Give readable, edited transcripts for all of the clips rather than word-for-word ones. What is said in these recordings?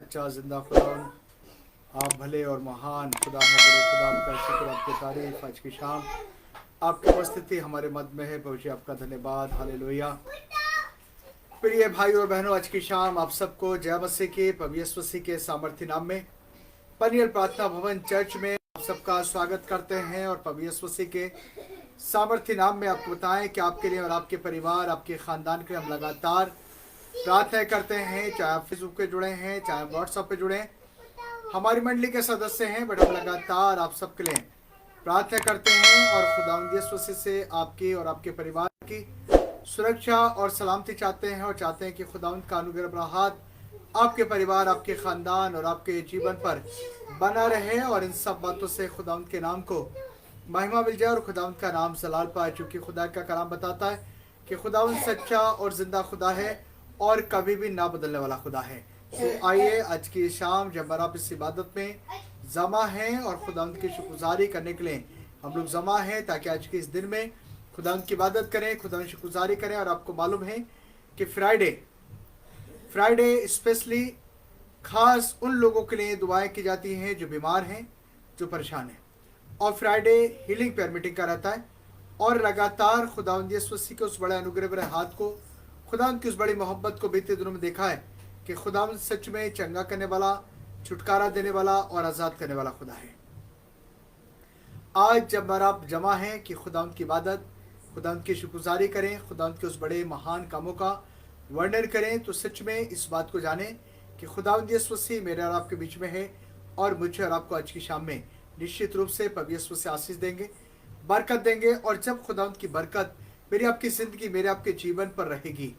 अच्छा जिंदा खुदा, आप भले और महान खुदा हैं। बड़े खुदा, आपका शुक्र, आपकी तारीफ। आज की शाम आपकी उपस्थिति हमारे मध्य में है प्रभु जी, आपका धन्यवाद। हालेलुया। प्रिय भाई और बहनों, आज की शाम आप सबको जय मसीह के प्रभु यीशु मसीह के सामर्थ्य नाम में पनियल प्रार्थना भवन चर्च में आप सबका स्वागत करते हैं। और प्रभु यीशु मसीह के सामर्थ्य नाम में आपको बताएं कि आपके लिए और आपके परिवार, आपके खानदान के लिए हम लगातार प्रार्थना करते हैं। चाहे आप फेसबुक पे जुड़े हैं, चाहे आप व्हाट्सएप पे जुड़े हैं, हमारी मंडली के सदस्य हैं, बट हम लगातार आप सबके लिए प्रार्थना करते हैं। और खुदावंद यीशु मसीह से आपकी और आपके परिवार की सुरक्षा और सलामती चाहते हैं, और चाहते हैं कि खुदावंद का अनुग्रह बड़ा हाथ आपके परिवार, आपके खानदान और आपके जीवन पर बना रहे। और इन सब बातों से खुदावंद के नाम को महिमा मिल जाए और खुदावंद का नाम जलाल पाए, चूँकि खुदा का कलाम बताता है कि खुदावंद सच्चा और जिंदा खुदा है और कभी भी ना बदलने वाला खुदा है। तो आइए आज की शाम जब आप इस इबादत में जमा हैं और खुदावंद की शुक्रगुजारी करने के लिए हम लोग जमा हैं, ताकि आज के इस दिन में खुदावंद की इबादत करें, खुदावंद की शुक्रगुजारी करें। और आपको मालूम है कि फ्राइडे स्पेशली खास उन लोगों के लिए दुआएं की जाती हैं जो बीमार हैं, जो परेशान हैं। और फ्राइडे हीलिंग प्रेयर मीटिंग का रहता है। और लगातार खुदावंद यीशु मसीह के उस बड़े अनुग्रह भरे हाथ को, खुदावंद की उस बड़ी मोहब्बत को बीते दिनों में देखा है कि खुदावंद सच में चंगा करने वाला, छुटकारा देने वाला और आज़ाद करने वाला खुदा है। आज जब आप जमा हैं कि खुदावंद की इबादत, खुदावंद की शुक्रगुजारी करें, खुदावंद के उस बड़े महान कामों का वर्णन करें, तो सच में इस बात को जानें कि खुदावंद यीशु मसीह मेरे और आपके बीच में है और मुझे और आपको आज की शाम में निश्चित रूप से प्रभु यीशु मसीह आशीष देंगे, बरकत देंगे। और जब खुदावंद की बरकत मेरी आपकी ज़िंदगी, मेरे आपके जीवन पर रहेगी,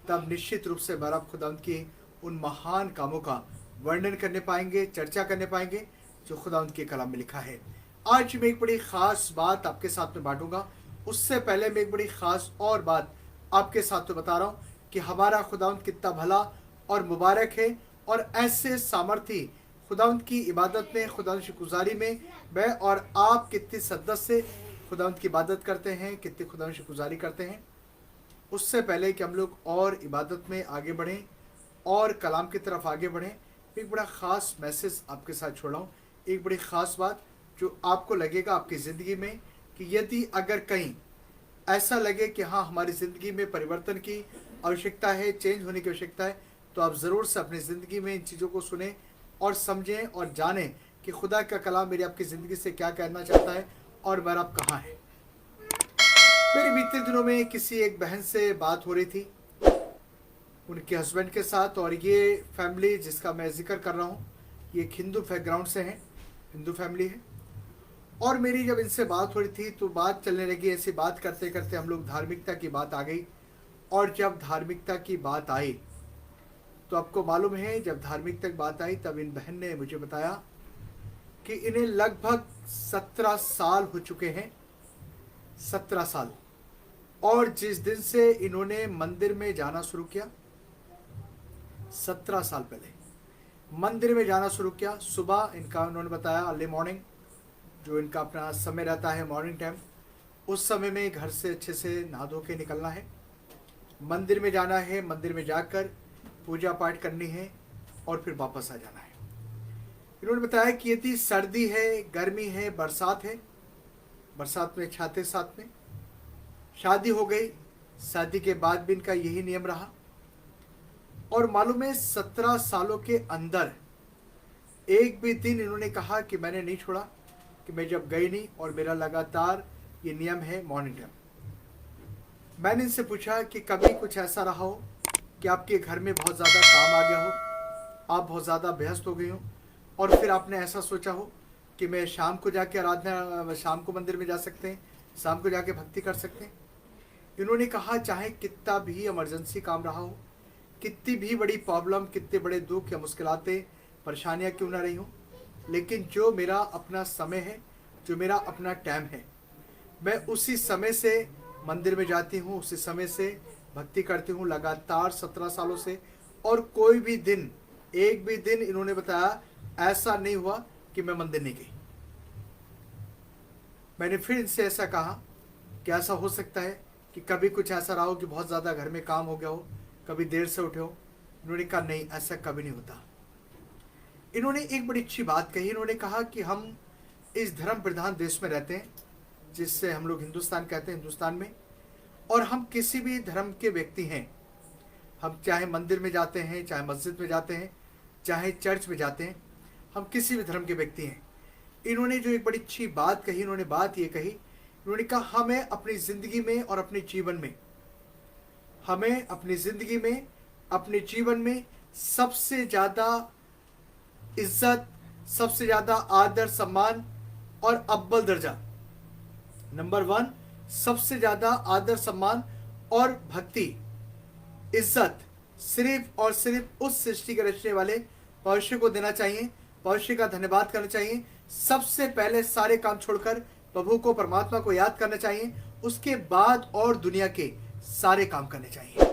तब निश्चित रूप से आप खुदावंद की उन महान कामों का वर्णन करने पाएंगे, चर्चा करने पाएंगे जो खुदावंद के कलाम में लिखा है। आज मैं एक बड़ी ख़ास बात आपके साथ में बांटूंगा। उससे पहले मैं एक बड़ी ख़ास और बात आपके साथ में बता रहा हूँ कि हमारा खुदावंद कितना भला और मुबारक है। और ऐसे सामर्थी खुदावंद की इबादत में, खुदावंद की शुक्रगुजारी में मैं और आप कितने सदस्य खुदावंद की इबादत करते हैं, कितनी खुदावंद की शुक्रगुजारी करते हैं। उससे पहले कि हम लोग और इबादत में आगे बढ़ें और कलाम की तरफ आगे बढ़ें, एक बड़ा ख़ास मैसेज आपके साथ छोड़ा हूँ। एक बड़ी ख़ास बात जो आपको लगेगा आपकी ज़िंदगी में कि यदि अगर कहीं ऐसा लगे कि हाँ, हमारी ज़िंदगी में परिवर्तन की आवश्यकता है, चेंज होने की आवश्यकता है, तो आप ज़रूर से अपनी ज़िंदगी में इन चीज़ों को सुने और समझें और जानें कि खुदा का कलाम मेरी आपकी ज़िंदगी से क्या कहना चाहता है और मेरा आप कहाँ है। मेरे बीते दिनों में किसी एक बहन से बात हो रही थी, उनके हस्बैंड के साथ। और ये फैमिली जिसका मैं जिक्र कर रहा हूँ, ये एक हिंदू बैकग्राउंड से है, हिंदू फैमिली है। और मेरी जब इनसे बात हो रही थी तो बात चलने लगी। ऐसी बात करते करते हम लोग धार्मिकता की बात आ गई। और जब धार्मिकता की बात आई तो आपको मालूम है, जब धार्मिकता की बात आई तब इन बहन ने मुझे बताया कि इन्हें लगभग 17 साल हो चुके हैं, 17 साल। और जिस दिन से इन्होंने मंदिर में जाना शुरू किया, 17 साल पहले मंदिर में जाना शुरू किया, सुबह इनका उन्होंने बताया अर्ली मॉर्निंग, जो इनका अपना समय रहता है मॉर्निंग टाइम, उस समय में घर से अच्छे से नहा धो के निकलना है, मंदिर में जाना है, मंदिर में जाकर पूजा पाठ करनी है और फिर वापस आ जाना है। इन्होंने बताया कि यदि सर्दी है, गर्मी है, बरसात है, बरसात में छाते साथ में, शादी हो गई, शादी के बाद भी इनका यही नियम रहा। और मालूम है 17 सालों के अंदर एक भी दिन इन्होंने कहा कि मैंने नहीं छोड़ा, कि मैं जब गई नहीं, और मेरा लगातार ये नियम है मॉर्निंग टाइम। मैंने इनसे पूछा कि कभी कुछ ऐसा रहा हो कि आपके घर में बहुत ज़्यादा काम आ गया हो, आप बहुत ज़्यादा व्यस्त हो गई हो, और फिर आपने ऐसा सोचा हो कि मैं शाम को जाके आराधना, शाम को मंदिर में जा सकते हैं, शाम को जाके भक्ति कर सकते हैं। इन्होंने कहा चाहे कितना भी इमरजेंसी काम रहा हो, कितनी भी बड़ी प्रॉब्लम, कितने बड़े दुख या मुश्किलातें, परेशानियां क्यों ना रही हो, लेकिन जो मेरा अपना समय है, जो मेरा अपना टाइम है, मैं उसी समय से मंदिर में जाती हूँ, उसी समय से भक्ति करती हूँ, लगातार 17 सालों से। और कोई भी दिन, एक भी दिन इन्होंने बताया ऐसा नहीं हुआ कि मैं मंदिर नहीं गई। मैंने फिर इनसे ऐसा कहा कि ऐसा हो सकता है कि कभी कुछ ऐसा रहा हो कि बहुत ज़्यादा घर में काम हो गया हो, कभी देर से उठे हो। उन्होंने कहा नहीं, ऐसा कभी नहीं होता। इन्होंने एक बड़ी अच्छी बात कही। इन्होंने कहा कि हम इस धर्म प्रधान देश में रहते हैं, जिससे हम लोग हिंदुस्तान कहते हैं, हिंदुस्तान में, और हम किसी भी धर्म के व्यक्ति हैं। हम चाहे मंदिर में जाते हैं, चाहे मस्जिद में जाते हैं, चाहे चर्च में जाते हैं, हम किसी भी धर्म के व्यक्ति हैं। इन्होंने जो एक बड़ी अच्छी बात कही, इन्होंने बात ये कही, इन्होंने कहा हमें अपनी ज़िंदगी में और अपने जीवन में, हमें अपनी ज़िंदगी में, अपने जीवन में सबसे ज़्यादा इज्जत, सबसे ज़्यादा आदर सम्मान और अव्वल दर्जा, नंबर 1, सबसे ज़्यादा आदर सम्मान और भक्ति, इज्जत सिर्फ और सिर्फ उस सृष्टि के रचने वाले परमेश्वर को देना चाहिए। परमेश्वर का धन्यवाद करना चाहिए। सबसे पहले सारे काम छोड़कर प्रभु को, परमात्मा को याद करना चाहिए। उसके बाद और दुनिया के सारे काम करने चाहिए।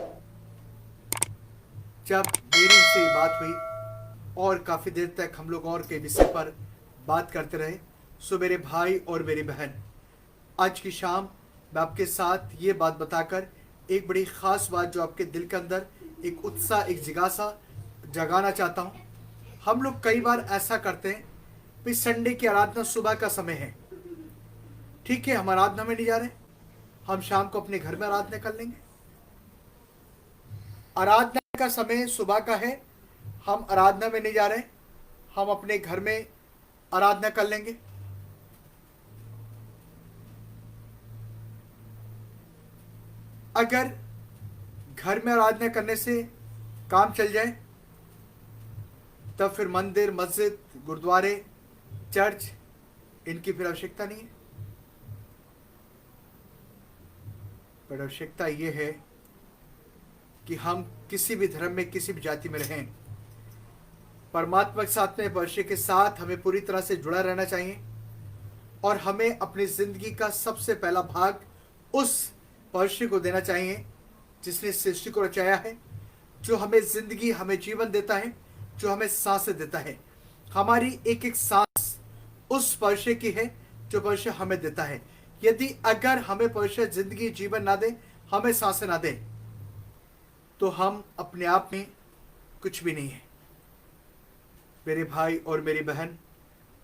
जब मेरी से बात हुई और काफ़ी देर तक हम लोग और के विषय पर बात करते रहे, सो मेरे भाई और मेरी बहन, आज की शाम मैं आपके साथ ये बात बताकर एक बड़ी ख़ास बात जो आपके दिल के अंदर एक उत्साह, एक जिज्ञासा जगाना चाहता हूँ। हम लोग कई बार ऐसा करते हैं कि संडे की आराधना सुबह का समय है, ठीक है, हम आराधना में नहीं जा रहे, हम शाम को अपने घर में आराधना कर लेंगे। आराधना का समय सुबह का है, हम आराधना में नहीं जा रहे, हम अपने घर में आराधना कर लेंगे। अगर घर में आराधना करने से काम चल जाए, तब फिर मंदिर, मस्जिद, गुरुद्वारे, चर्च, इनकी फिर आवश्यकता नहीं है। पर आवश्यकता ये है कि हम किसी भी धर्म में, किसी भी जाति में रहें, परमात्मा के साथ में, परमेश्वर के साथ हमें पूरी तरह से जुड़ा रहना चाहिए। और हमें अपनी ज़िंदगी का सबसे पहला भाग उस परमेश्वर को देना चाहिए जिसने सृष्टि को रचाया है, जो हमें ज़िंदगी, हमें जीवन देता है, जो हमें सांसें देता है। हमारी एक एक सांस उस परमेश्वर की है जो परमेश्वर हमें देता है। यदि अगर हमें परमेश्वर ज़िंदगी, जीवन ना दे, हमें सांसें ना दे, तो हम अपने आप में कुछ भी नहीं है। मेरे भाई और मेरी बहन,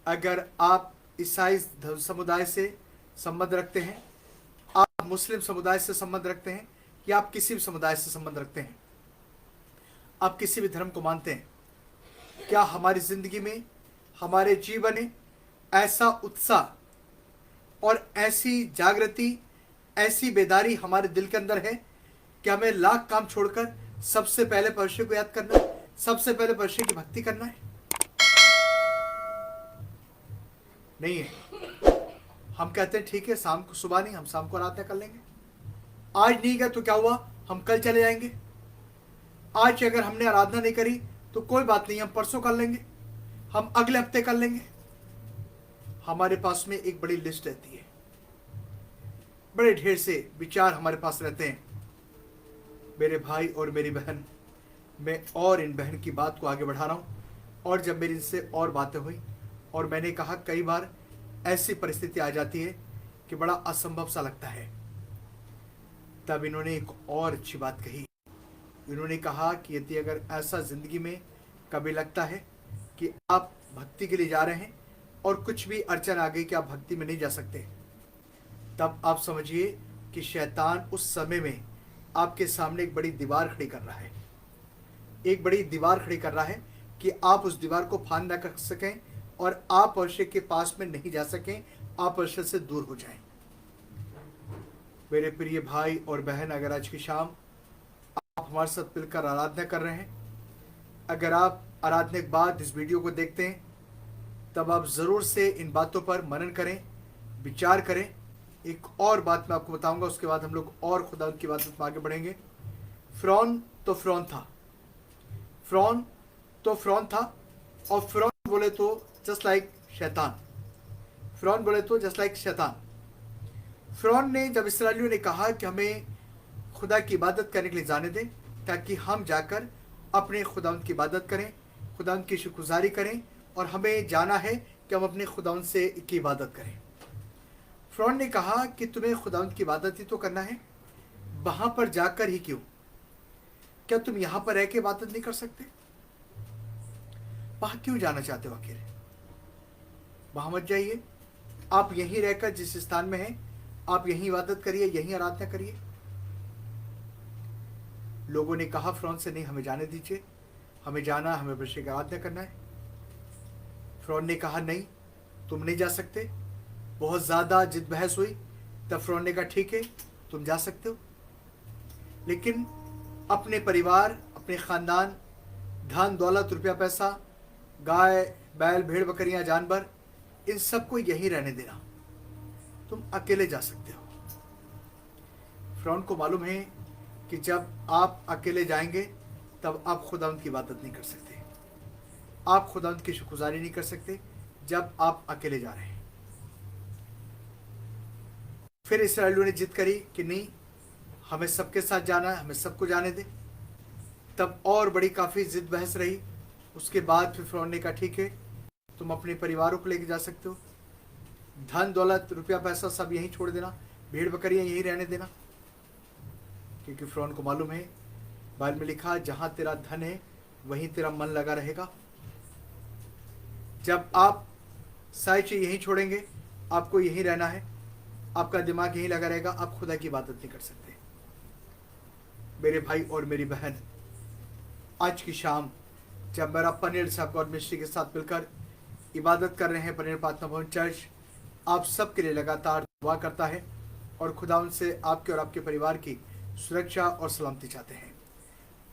अगर आप ईसाई समुदाय से संबंध रखते हैं, आप मुस्लिम समुदाय से संबंध रखते हैं, या आप किसी भी समुदाय से संबंध रखते हैं, आप किसी भी धर्म को मानते हैं, क्या हमारी ज़िंदगी में, हमारे जीवन में ऐसा उत्साह और ऐसी जागृति, ऐसी बेदारी हमारे दिल के अंदर है कि हमें लाख काम छोड़कर सबसे पहले परमेश्वर को याद करना है, सबसे पहले परमेश्वर की भक्ति करना है? नहीं है। हम कहते हैं ठीक है, शाम को, सुबह नहीं, हम शाम को आराधना कर लेंगे। आज नहीं गए तो क्या हुआ, हम कल चले जाएंगे। आज अगर हमने आराधना नहीं करी तो कोई बात नहीं, हम परसों कर लेंगे, हम अगले हफ्ते कर लेंगे। हमारे पास में एक बड़ी लिस्ट रहती है, बड़े ढेर से विचार हमारे पास रहते हैं। मेरे भाई और मेरी बहन, मैं और इन बहन की बात को आगे बढ़ा रहा हूँ। और जब मेरी इनसे और बातें हुई और मैंने कहा, कई बार ऐसी परिस्थिति आ जाती है कि बड़ा असंभव सा लगता है, तब इन्होंने एक और अच्छी बात कही। इन्होंने कहा कि यदि अगर ऐसा ज़िंदगी में कभी लगता है कि आप भक्ति के लिए जा रहे हैं और कुछ भी अड़चन आ गई कि आप भक्ति में नहीं जा सकते, तब आप समझिए कि शैतान उस समय में आपके सामने एक बड़ी दीवार खड़ी कर रहा है, एक बड़ी दीवार खड़ी कर रहा है कि आप उस दीवार को फांद ना कर सकें और आप परमेश्वर के पास में नहीं जा सकें, आप परमेश्वर से दूर हो जाएं। मेरे प्रिय भाई और बहन, अगर आज की शाम आप हमारे साथ मिलकर आराधना कर रहे हैं, अगर आप आराधना के बाद इस वीडियो को देखते हैं, तब आप ज़रूर से इन बातों पर मनन करें, विचार करें। एक और बात मैं आपको बताऊंगा, उसके बाद हम लोग और खुदा की बात में आगे बढ़ेंगे। फ़िरौन तो फ़िरौन था, फ़िरौन तो फ़िरौन था, और फ़िरौन बोले तो जस्ट लाइक शैतान, फ़िरौन बोले तो जस्ट लाइक शैतान। फ़िरौन ने, जब इस्राएलियों ने कहा कि हमें खुदा की इबादत करने के लिए जाने दें, ताकि हम जाकर अपने खुदावंद की इबादत करें, खुदावंद की शुक्रगुजारी करें, और हमें जाना है कि हम अपने खुदावंद से की इबादत करें। फ़िरौन ने कहा कि तुम्हें खुदावंद की इबादत ही तो करना है, वहाँ पर जाकर ही क्यों, क्या तुम यहाँ पर रह के इबादत नहीं कर सकते? वहां क्यों जाना चाहते हो अकेले? वहां मत जाइए। आप यहीं रहकर जिस स्थान में हैं, आप यहीं इबादत करिए, यहीं आराधना करिए। लोगों ने कहा फिरौन से, नहीं हमें जाने दीजिए, हमें जाना, हमें परमेश्वर की आराधना करना है। फिरौन ने कहा नहीं, तुम नहीं जा सकते। बहुत ज्यादा जिद बहस हुई, तब फिरौन ने कहा ठीक है, तुम जा सकते हो, लेकिन अपने परिवार, अपने खानदान, धन दौलत, रुपया पैसा, गाय बैल भेड़ बकरियां जानवर, इन सबको यहीं रहने देना, तुम अकेले जा सकते हो। फिरौन को मालूम है कि जब आप अकेले जाएंगे तब आप खुदावंद की इबादत नहीं कर सकते, आप खुदावंद की शुक्रगुजारी नहीं कर सकते जब आप अकेले जा रहे हैं। फिर इस्राएलियों ने जिद करी कि नहीं, हमें सबके साथ जाना है, हमें सबको जाने दे। तब और बड़ी काफ़ी जिद बहस रही। उसके बाद फिर फिरौन ने कहा ठीक है, तुम अपने परिवारों को लेकर जा सकते हो, धन दौलत रुपया पैसा सब यहीं छोड़ देना, भेड़ बकरियां यहीं रहने देना। क्योंकि फिरौन को मालूम है, बाइबल में लिखा, जहां तेरा धन है वहीं तेरा मन लगा रहेगा। जब आप सारी चीज यहीं छोड़ेंगे, आपको यहीं रहना है, आपका दिमाग यहीं लगा रहेगा, आप खुदा की इबादत नहीं कर सकते। मेरे भाई और मेरी बहन, आज की शाम जब मेरा पनीर साहब गॉड मिनिस्ट्री के साथ मिलकर इबादत कर रहे हैं, पनीर प्रार्थना भवन चर्च आप सबके लिए लगातार दुआ करता है और खुदा उनसे आपके और आपके परिवार की सुरक्षा और सलामती चाहते हैं।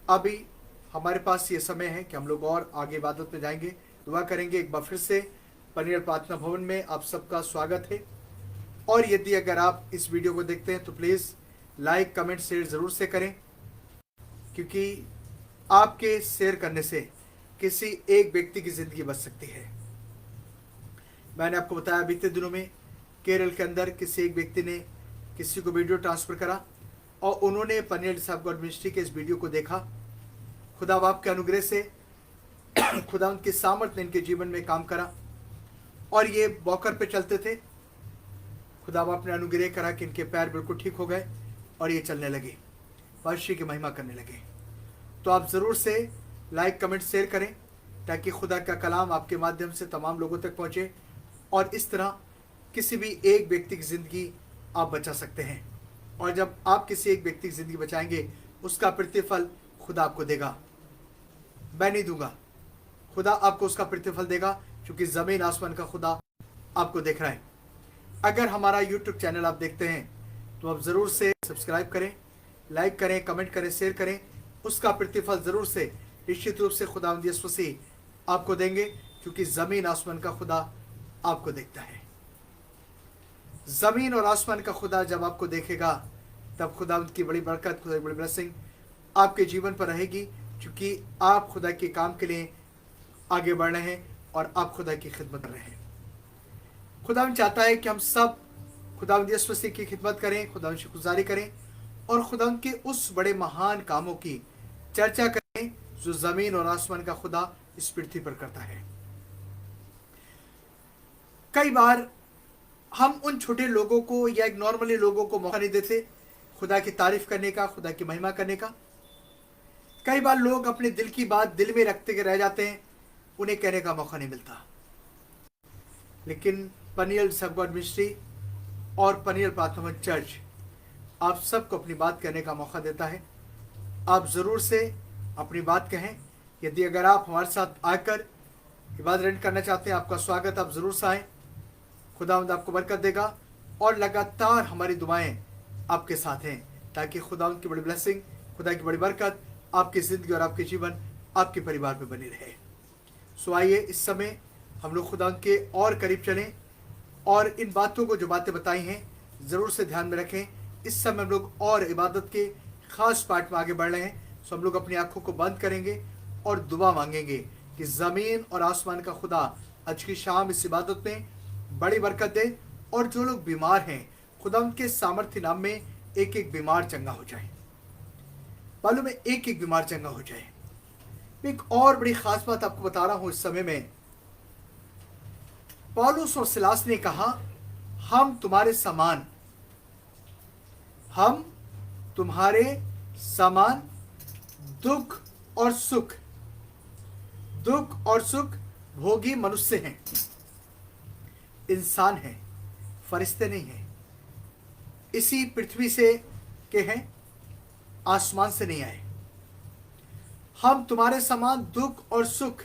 अभी हमारे पास ये समय है कि हम लोग और आगे इबादत में जाएंगे, दुआ करेंगे। एक बार फिर से पनीर प्रार्थना भवन में आप सबका स्वागत है। और यदि अगर आप इस वीडियो को देखते हैं तो प्लीज़ लाइक कमेंट शेयर ज़रूर से करें, क्योंकि आपके शेयर करने से किसी एक व्यक्ति की ज़िंदगी बच सकती है। मैंने आपको बताया बीते दिनों में केरल के अंदर किसी एक व्यक्ति ने किसी को वीडियो ट्रांसफ़र करा और उन्होंने पनीर साहब गॉड मिनिस्ट्री के इस वीडियो को देखा। खुदा बाप के अनुग्रह से खुदा उनके सामर्थ्य ने इनके जीवन में काम करा और ये वॉकर पे चलते थे। खुदा बाप ने अनुग्रह करा कि इनके पैर बिल्कुल ठीक हो गए और ये चलने लगे, परमेश्वर की महिमा करने लगे। तो आप ज़रूर से लाइक कमेंट शेयर करें ताकि खुदा का कलाम आपके माध्यम से तमाम लोगों तक पहुँचे और इस तरह किसी भी एक व्यक्ति की ज़िंदगी आप बचा सकते हैं। और जब आप किसी एक व्यक्ति की ज़िंदगी बचाएंगे, उसका प्रतिफल खुदा आपको देगा, मैं नहीं दूंगा, खुदा आपको उसका प्रतिफल देगा, क्योंकि ज़मीन आसमान का खुदा आपको देख रहा है। अगर हमारा YouTube चैनल आप देखते हैं तो आप ज़रूर से सब्सक्राइब करें, लाइक करें, कमेंट करें, शेयर करें। उसका प्रतिफल ज़रूर से निश्चित रूप से खुदावंद यीशु मसीह आपको देंगे, क्योंकि ज़मीन आसमान का खुदा आपको देखता है। ज़मीन और आसमान का खुदा जब आपको देखेगा तब खुदावंद की बड़ी बरकत, खुदा की बड़ी ब्लेसिंग आपके जीवन पर रहेगी, क्योंकि आप खुदा के काम के लिए आगे बढ़ रहे हैं और आप खुदा की खिदमत कर रहे हैं। खुदावंद चाहता है कि हम सब खुदावंद यीशु मसीह की खिदमत करें, खुदावंद शुक्रगुजारी करें और खुदावंद के उस बड़े महान कामों की चर्चा करें जो ज़मीन और आसमान का खुदा इस पृथ्वी पर करता है। कई बार हम उन छोटे लोगों को या एक नॉर्मली लोगों को मौका नहीं देते खुदा की तारीफ करने का, खुदा की महिमा करने का। कई बार लोग अपने दिल की बात दिल में रखते के रह जाते हैं, उन्हें कहने का मौका नहीं मिलता। लेकिन पनीर साहब गॉड मिनिस्ट्री और पनीर प्रार्थना भवन चर्च आप सबको अपनी बात कहने का मौका देता है। आप ज़रूर से अपनी बात कहें। यदि अगर आप हमारे साथ आकर इबादत करना चाहते हैं, आपका स्वागत, आप ज़रूर से आएँ। खुदावंद आपको बरकत देगा और लगातार हमारी दुआएं आपके साथ हैं, ताकि खुदावंद की बड़ी ब्लेसिंग, खुदा की बड़ी बरकत आपकी ज़िंदगी और आपके जीवन, आपके परिवार में बनी रहे। सो आइए इस समय हम लोग खुदावंद के और करीब चलें और इन बातों को जो बातें बताई हैं ज़रूर से ध्यान में रखें। इस समय हम लोग और इबादत के ख़ास पार्ट में आगे बढ़ रहे हैं। सो हम लोग अपनी आंखों को बंद करेंगे और दुआ मांगेंगे कि ज़मीन और आसमान का खुदा आज की शाम इस इबादत में बड़ी बरकत दे और जो लोग बीमार हैं खुदा उनके सामर्थ्य नाम में एक एक बीमार चंगा हो जाए। मालूम है, एक एक बीमार चंगा हो जाए। मैं एक और बड़ी खास बात आपको बता रहा हूं। इस समय में पौलुस और सिलास ने कहा, हम तुम्हारे समान दुख और सुख दुख और सुख भोगी मनुष्य हैं, इंसान हैं, फरिश्ते नहीं हैं, इसी पृथ्वी से के हैं, आसमान से नहीं आए। हम तुम्हारे समान दुख और सुख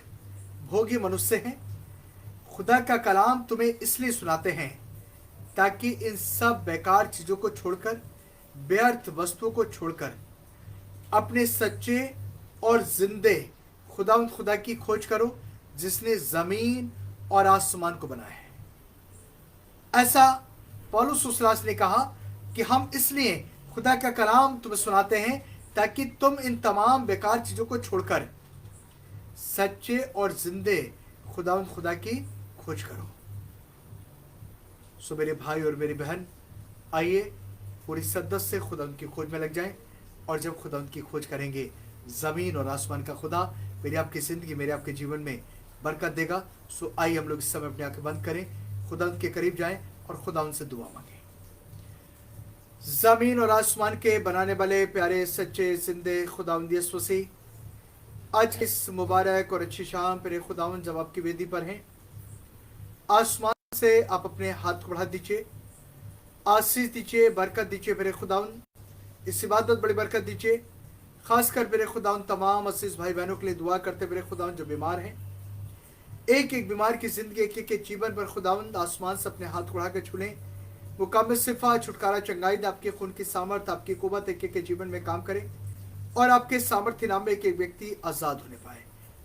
भोगी मनुष्य हैं। खुदा का कलाम तुम्हें इसलिए सुनाते हैं ताकि इन सब बेकार चीजों को छोड़कर, व्यर्थ वस्तुओं को छोड़कर अपने सच्चे और जिंदे खुदा की खोज करो, जिसने जमीन और आसमान को बनाया है। ऐसा पौलुस सुसलास ने कहा कि हम इसलिए खुदा का कलाम तुम्हें सुनाते हैं ताकि तुम इन तमाम बेकार चीजों को छोड़कर सच्चे और जिंदे खुदा की खोज करो। सो मेरे भाई और मेरी बहन, आइए पूरी शिद्दत से खुदा की खोज में लग जाएं, और जब खुदा की खोज करेंगे, जमीन और आसमान का खुदा मेरी आपकी जिंदगी, मेरे आपके जीवन में बरकत देगा। सो आइए हम लोग इस समय अपनी आंखें बंद करें, खुदा के करीब जाएं और खुदा उनसे दुआ मांगे। जमीन और आसमान के बनाने वाले प्यारे सच्चे जिंदे खुदावंद यीशु मसीह, आज इस मुबारक और अच्छी शाम पर खुदावंद जब आपकी वेदी पर हैं, आसमान से आप अपने हाथ को बढ़ा दीजिए, आशीष दीजिए, बरकत दीजिए मेरे खुदावंद, इस इबादत बड़ी बरकत दीजिए। खासकर मेरे खुदावंद तमाम असीस भाई बहनों के लिए दुआ करते मेरे खुदावंद जो बीमार हैं, एक एक बीमार की जिंदगी, एक एक जीवन पर खुदावंद आसमान से अपने हाथ को बढ़ा कर छूलें। मुकाम शिफा, छुटकारा, चंगाई, आपके खून की सामर्थ, आपकी कुव्वत एक एक के जीवन में काम करे और आपके सामर्थ्य नाम में एक एक व्यक्ति आजाद होने पाए।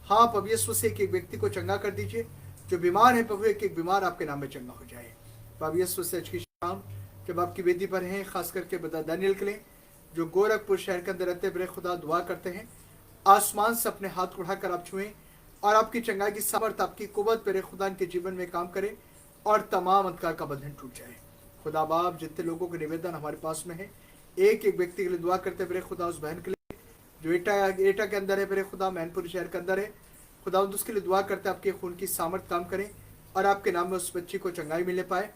हाँ प्रभु यीशु से एक एक व्यक्ति को चंगा कर दीजिए, जो बीमार है प्रभु, एक एक बीमार आपके नाम में चंगा हो जाए। प्रभु यीशु से आज की शाम जब आपकी वेदी पर हैं, खास करके बदा दानियल के लिए जो गोरखपुर शहर के अंदर रहते बड़े खुदा दुआ करते हैं, आसमान से अपने हाथ उठाकर आप छुएं और आपकी चंगाई की सामर्थ, आपकी कुव्वत मेरे खुदा के जीवन में काम करे और तमाम अंधकार का बंधन टूट जाए। खुदा बाप, जितने लोगों के निवेदन हमारे पास में है, एक एक व्यक्ति के लिए दुआ करते मेरे खुदा, उस बहन के लिए जो एटा के अंदर है मेरे खुदा, मैनपुर शहर के अंदर है खुदा, उसके लिए दुआ करते आपके खून की सामर्थ काम करें और आपके नाम में उस बच्ची को चंगाई मिले पाए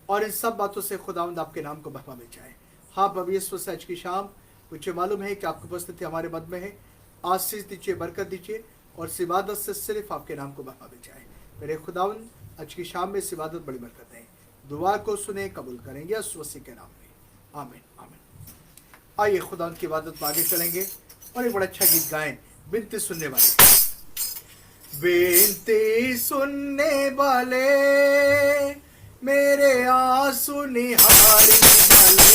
और इन सब बातों से खुदावंद आपके नाम को महिमा मिल जाए। हाँ प्रभु यीशु से आज की शाम मुझे मालूम है कि आपकी उपस्थिति हमारे मध्य में है, आशीष दीजिए, बरकत दीजिए और इस इबादत से सिर्फ आपके नाम को महिमा मिल जाए। मेरे खुदावंद आज की शाम में इस इबादत बड़ी बरकत है, दुआ को सुने, कबूल करेंगे यीशु मसीह के नाम में, आमीन आमीन। आइए खुदा की इबादत में आगे चलेंगे और एक बड़ा अच्छा गीत गाएं, बिनती सुनने वाले। बिनती सुनने वाले मेरे आंसू निहारी वाले,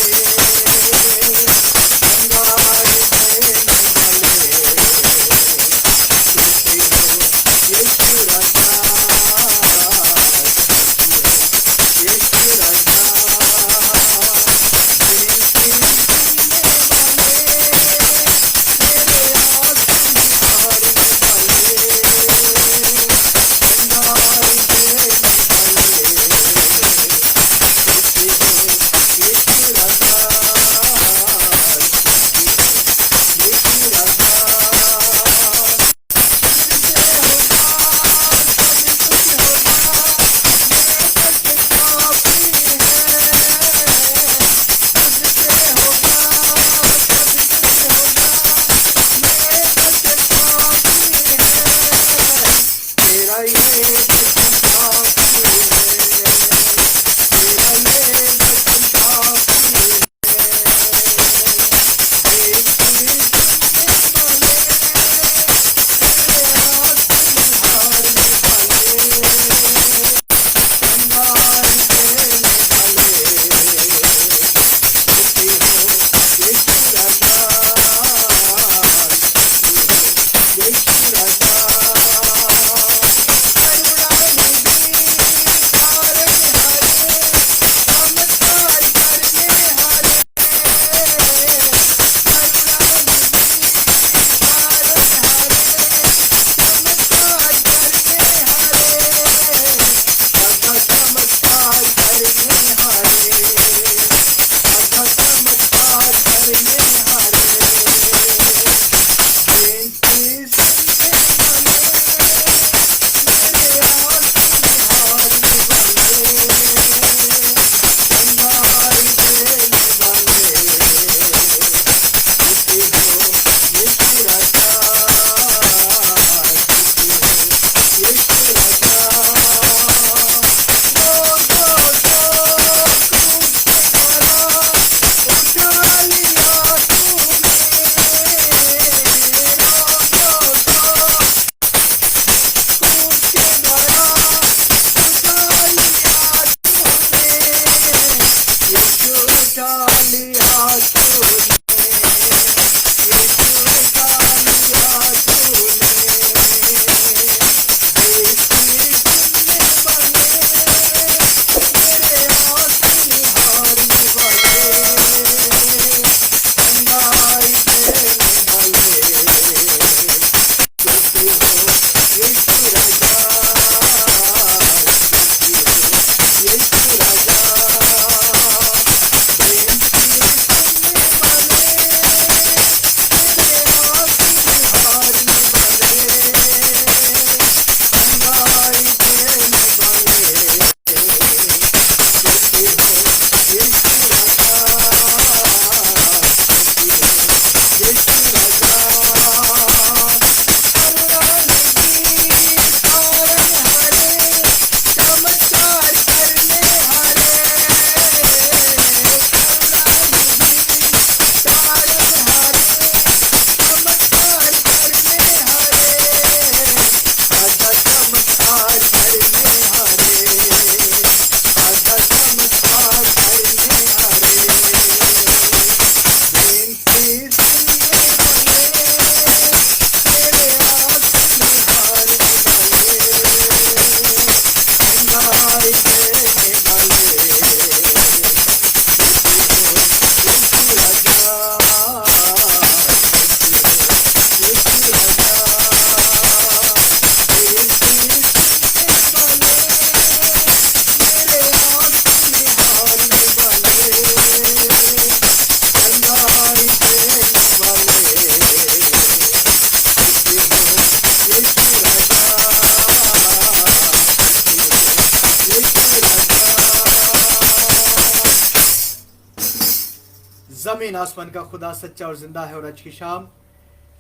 ज़मीन आसमान का खुदा सच्चा और ज़िंदा है, और आज की शाम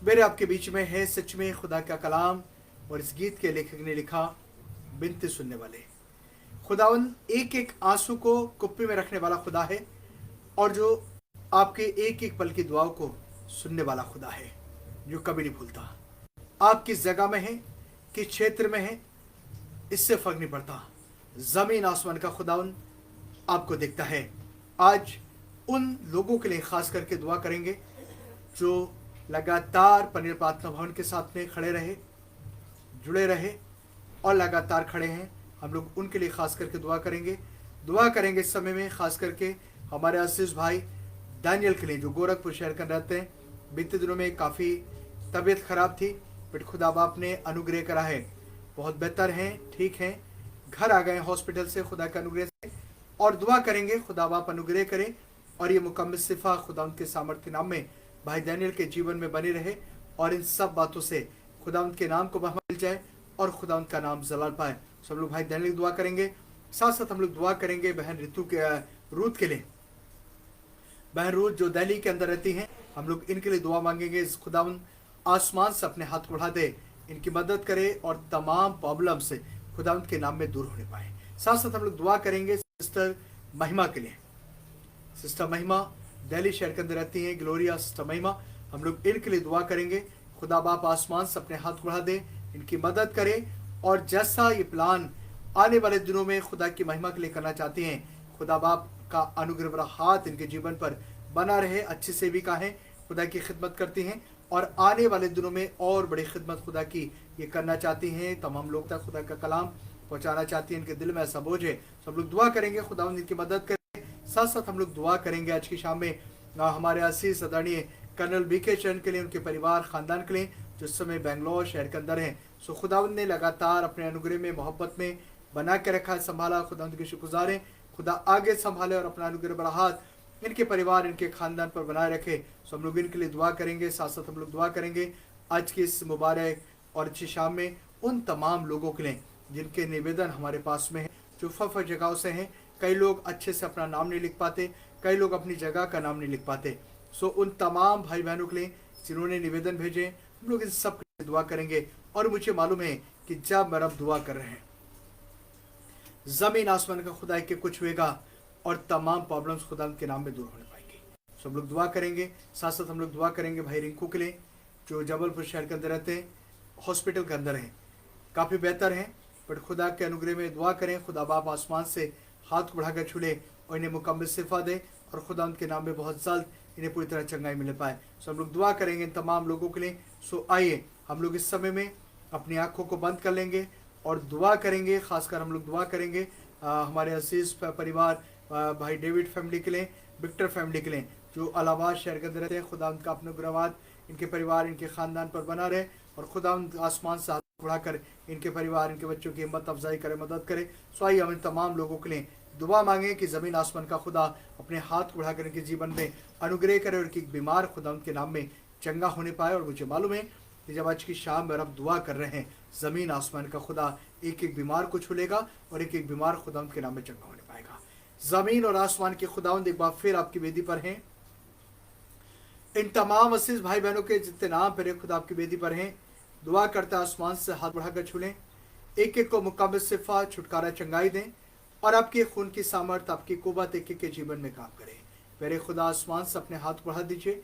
मेरे आपके बीच में है सच में खुदा का कलाम। और इस गीत के लेखक ने लिखा, बिनती सुनने वाले। खुदावन एक एक आंसू को कुप्पी में रखने वाला खुदा है, और जो आपके एक एक पल की दुआओं को सुनने वाला खुदा है, जो कभी नहीं भूलता। आप किस जगह में हैं, किस क्षेत्र में हैं, इससे फर्क नहीं पड़ता। ज़मीन आसमान का खुदावन आपको देखता है। आज उन लोगों के लिए खास करके दुआ करेंगे जो लगातार पनीर प्रार्थना भवन के साथ में खड़े रहे, जुड़े रहे और लगातार खड़े हैं। हम लोग उनके लिए खास करके दुआ करेंगे इस समय में, खास करके हमारे अजीज भाई दानियल के लिए, जो गोरखपुर शहर के रहते हैं। बीते दिनों में काफ़ी तबीयत खराब थी, बट खुदा बाप ने अनुग्रह करा है, बहुत बेहतर हैं, ठीक हैं, घर आ गए हॉस्पिटल से खुदा के अनुग्रह से। और दुआ करेंगे खुदा बाप अनुग्रह करे और ये मुकम्मल सिफा खुदा उनके सामर्थ्य नाम में भाई दानियल के जीवन में बनी रहे, और इन सब बातों से खुदा उनके नाम को बहमा मिल जाए और खुदा उनका नाम जलाल पाए। सब लोग भाई दानियल दुआ करेंगे, साथ साथ हम लोग दुआ करेंगे बहन रूथ के लिए। बहन रूथ जो दिल्ली के अंदर रहती हैं, हम लोग इनके लिए दुआ मांगेंगे। खुदा उन आसमान से अपने हाथ बढ़ा दे, इनकी मदद करे और तमाम प्रॉब्लम से खुदा उनके नाम में दूर होने पाए। साथ साथ हम लोग दुआ करेंगे सिस्टर महिमा के लिए। सिस्टर महिमा दिल्ली शहर के अंदर रहती हैं, ग्लोरिया सिस्टर महिमा, हम लोग इनके लिए दुआ करेंगे। खुदा बाप आसमान से अपने हाथ बढ़ा दे, इनकी मदद करे, और जैसा ये प्लान आने वाले दिनों में खुदा की महिमा के लिए करना चाहती हैं, खुदा बाप का अनुग्रह भरा हाथ इनके जीवन पर बना रहे। अच्छी सेविका हैं, खुदा की खिदमत करती हैं, और आने वाले दिनों में और बड़ी खिदमत खुदा की ये करना चाहती हैं। तमाम लोग तक खुदा का कलाम पहुंचाना चाहती हैं, इनके दिल में ऐसा बोझ है। सब लोग दुआ करेंगे खुदा इनकी मदद करे। साथ साथ हम लोग दुआ करेंगे आज की शाम में हमारे असीस आदरणीय कर्नल बीके चरण के लिए, उनके परिवार खानदान के लिए, जो इस समय बेंगलोर शहर के अंदर हैं। सो खुदावंद ने लगातार अपने अनुग्रह में मोहब्बत में बना के रखा है, संभाला। खुदावंद के शुक्रगुजार, खुदा आगे संभाले और अपना अनुग्रह बड़ा हाथ इनके परिवार, इनके खानदान पर बनाए रखे। सो हम लोग इनके लिए दुआ करेंगे। साथ साथ हम लोग दुआ करेंगे आज की इस मुबारक और अच्छी शाम में उन तमाम लोगों के लिए जिनके निवेदन हमारे पास में है, जो फफ जगहों से हैं। कई लोग अच्छे से अपना नाम नहीं लिख पाते, कई लोग अपनी जगह का नाम नहीं लिख पाते। सो उन तमाम भाई बहनों के लिए जिन्होंने निवेदन भेजे, हम लोग इन सब के लिए दुआ करेंगे। और मुझे मालूम है कि जब मैं रब दुआ कर रहे हैं, जमीन आसमान का खुदा के कुछ होगा और तमाम प्रॉब्लम्स खुदा के नाम में दूर होने पाएंगी। सब लोग दुआ करेंगे। साथ साथ हम लोग दुआ करेंगे भाई रिंकू के लिए, जो जबलपुर शहर के अंदर रहते हैं, हॉस्पिटल के अंदर हैं, काफ़ी बेहतर हैं, बट खुदा के अनुग्रह में दुआ करें खुदा बाप आसमान से हाथ बढ़ाकर छुले और इन्हें मुकम्मल शिफा दे, और खुदा उनके नाम में बहुत जल्द इन्हें पूरी तरह चंगाई मिल पाए। सो हम लोग दुआ करेंगे इन तमाम लोगों के लिए। सो आइए हम लोग इस समय में अपनी आंखों को बंद कर लेंगे और दुआ करेंगे। खासकर हम लोग दुआ करेंगे हमारे अजीज परिवार भाई डेविड फैमिली के लिए, विक्टर फैमिली के लिए, जो इलाहाबाद शहर के अंदर रहते हैं। खुदा उनका अपना गुरवाद इनके परिवार, इनके ख़ानदान पर बना रहे, और खुदा उन आसमान से हाथ बढ़ाकर इनके परिवार, इनके बच्चों की हिम्मत अफजाई करे, मदद करे। सो आइए हम इन तमाम लोगों के लिए दुआ मांगें कि ज़मीन आसमान का खुदा अपने हाथ बढ़ाकर इनके जीवन में अनुग्रह करे, और कि बीमार खुदा उनके नाम में चंगा होने पाए। और मुझे मालूम है कि जब आज की शाम में रब दुआ कर रहे हैं, ज़मीन आसमान का खुदा एक एक बीमार को छूलेगा और एक एक बीमार खुदा उनके नाम में चंगा होने पाएगा। ज़मीन और आसमान के खुदावंद एक बार फिर आपकी वेदी पर हैं। इन तमाम असीज भाई बहनों के जितने नाम पर खुदा आपकी वेदी पर हैं, दुआ करता आसमान से हाथ बढ़ाकर छूलें, एक एक को मुकम्मल शिफा, छुटकारा, चंगाई दें, और आपके खून की सामर्थ, आपकी कुव्वत एक एक के जीवन में काम करे। मेरे खुदा आसमान से अपने हाथ बढ़ा दीजिए,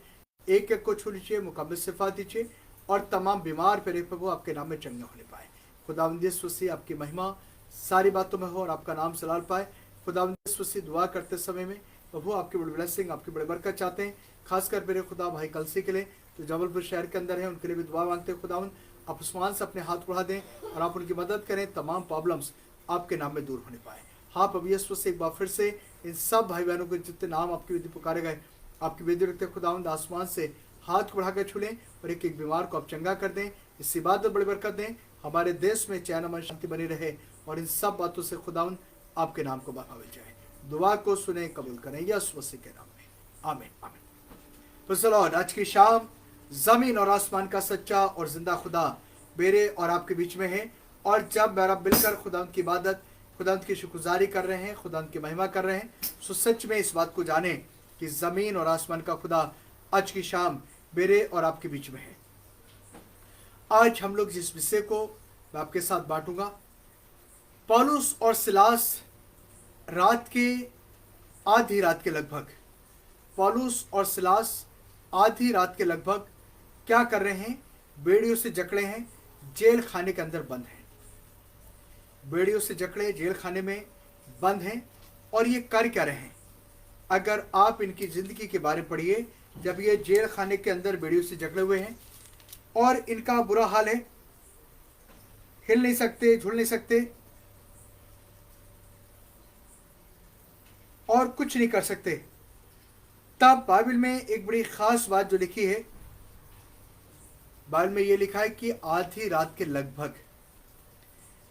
एक एक को छू लीजिए, मुकम्मल शिफा दीजिए, और तमाम बीमार पेरे प्रभु आपके नाम में चंगे होने पाए। खुदावंद यीशु मसीह आपकी महिमा सारी बातों में हो और आपका नाम जलाल पाए। खुदावंद यीशु मसीह दुआ करते समय में प्रभु आपकी बड़ी ब्लेसिंग, आपकी बड़ी बरकत चाहते हैं। खासकर मेरे खुदा भाई कलसी के लिए, जो जबलपुर शहर के अंदर है, उनके लिए भी दुआ मांगते हैं। खुदावंद आप आसमान से अपने हाथ बढ़ा दें और आप उनकी मदद करें, तमाम प्रॉब्लम्स आपके नाम में दूर होने पाए। हाँ प्रभु यीशु मसीह एक बार फिर से इन सब भाई बहनों के जितने नाम आपकी वेदी पुकारे गए, आपकी वेदी रखते खुदावंद आसमान से हाथ बढ़ाकर छूलें और एक एक बीमार को आप चंगा कर दें। इस इबादत बड़ी बरकत दें, हमारे देश में चैन अमन शांति बनी रहे, और इन सब बातों से खुदावंद आपके नाम को बढ़ावा मिल जाए। दुआ को सुने, कबूल करें, यीशु मसीह के नाम में, आमीन आमीन। तो चलो आज की शाम जमीन और आसमान का सच्चा और जिंदा खुदा मेरे और आपके बीच में है, और जब मेरा मिलकर खुदा की इबादत, खुदा की शुक्रगुजारी कर रहे हैं, खुदा की महिमा कर रहे हैं, सो सच में इस बात को जाने कि ज़मीन और आसमान का खुदा आज की शाम मेरे और आपके बीच में है। आज हम लोग जिस विषय को मैं आपके साथ बांटूंगा, पौलुस और सिलास आधी रात के लगभग, पौलुस और सिलास आधी रात के लगभग क्या कर रहे हैं? बेड़ियों से जकड़े हैं, जेल खाने के अंदर बंद हैं। बेड़ियों से जकड़े जेल खाने में बंद हैं। और ये कर क्या रहे हैं? अगर आप इनकी ज़िंदगी के बारे में पढ़िए, जब ये जेल खाने के अंदर बेड़ियों से जकड़े हुए हैं और इनका बुरा हाल है, हिल नहीं सकते, झूल नहीं सकते और कुछ नहीं कर सकते, तब बाइबल में एक बड़ी खास बात जो लिखी है, बाइबल में ये लिखा है कि आधी रात के लगभग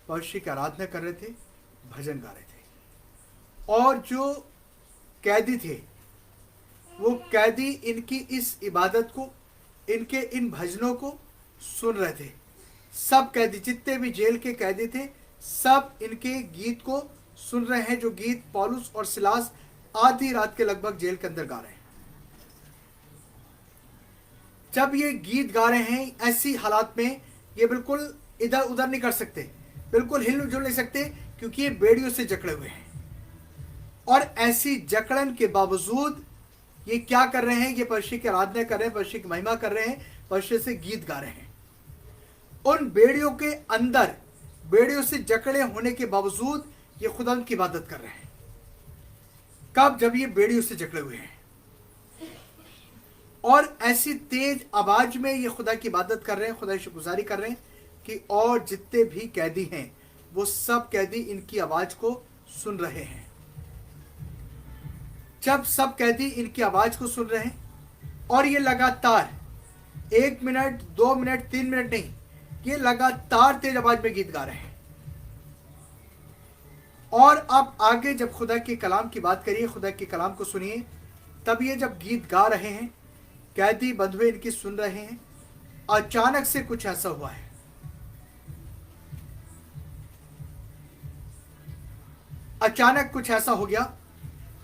परमेश्वर की आराधना कर रहे थे, भजन गा रहे थे। और जो कैदी थे, वो कैदी इनकी इस इबादत को, इनके इन भजनों को सुन रहे थे। सब कैदी, जितने भी जेल के कैदी थे, सब इनके गीत को सुन रहे हैं, जो गीत पौलुस और सिलास आधी रात के लगभग जेल के अंदर गा रहे हैं। जब ये गीत गा रहे हैं, ऐसी हालात में ये बिल्कुल इधर उधर नहीं कर सकते, बिल्कुल हिल जुल नहीं सकते, क्योंकि ये बेड़ियों से जकड़े हुए हैं। और ऐसी जकड़न के बावजूद ये क्या कर रहे हैं? ये परमेश्वर की आराधना कर रहे हैं, परमेश्वर की महिमा कर रहे हैं, परमेश्वर से गीत गा रहे हैं। उन बेड़ियों के अंदर, बेड़ियों से जकड़े होने के बावजूद ये खुदा की इबादत कर रहे हैं। कब? जब ये बेड़ियों से जकड़े हुए हैं और ऐसी तेज आवाज में ये खुदा की इबादत कर रहे हैं, खुदा की शुक्रगुजारी कर रहे हैं कि और जितने भी कैदी हैं, वो सब कैदी इनकी आवाज को सुन रहे हैं। जब सब कैदी इनकी आवाज को सुन रहे हैं और ये लगातार 1 मिनट, 2 मिनट, 3 मिनट नहीं, ये लगातार तेज आवाज में गीत गा रहे हैं। और अब आगे जब खुदा के कलाम की बात करिए, खुदा के कलाम को सुनिए, तब ये जब गीत गा रहे हैं, कैदी बंधुए इनकी सुन रहे हैं, अचानक से कुछ ऐसा हुआ है। अचानक कुछ ऐसा हो गया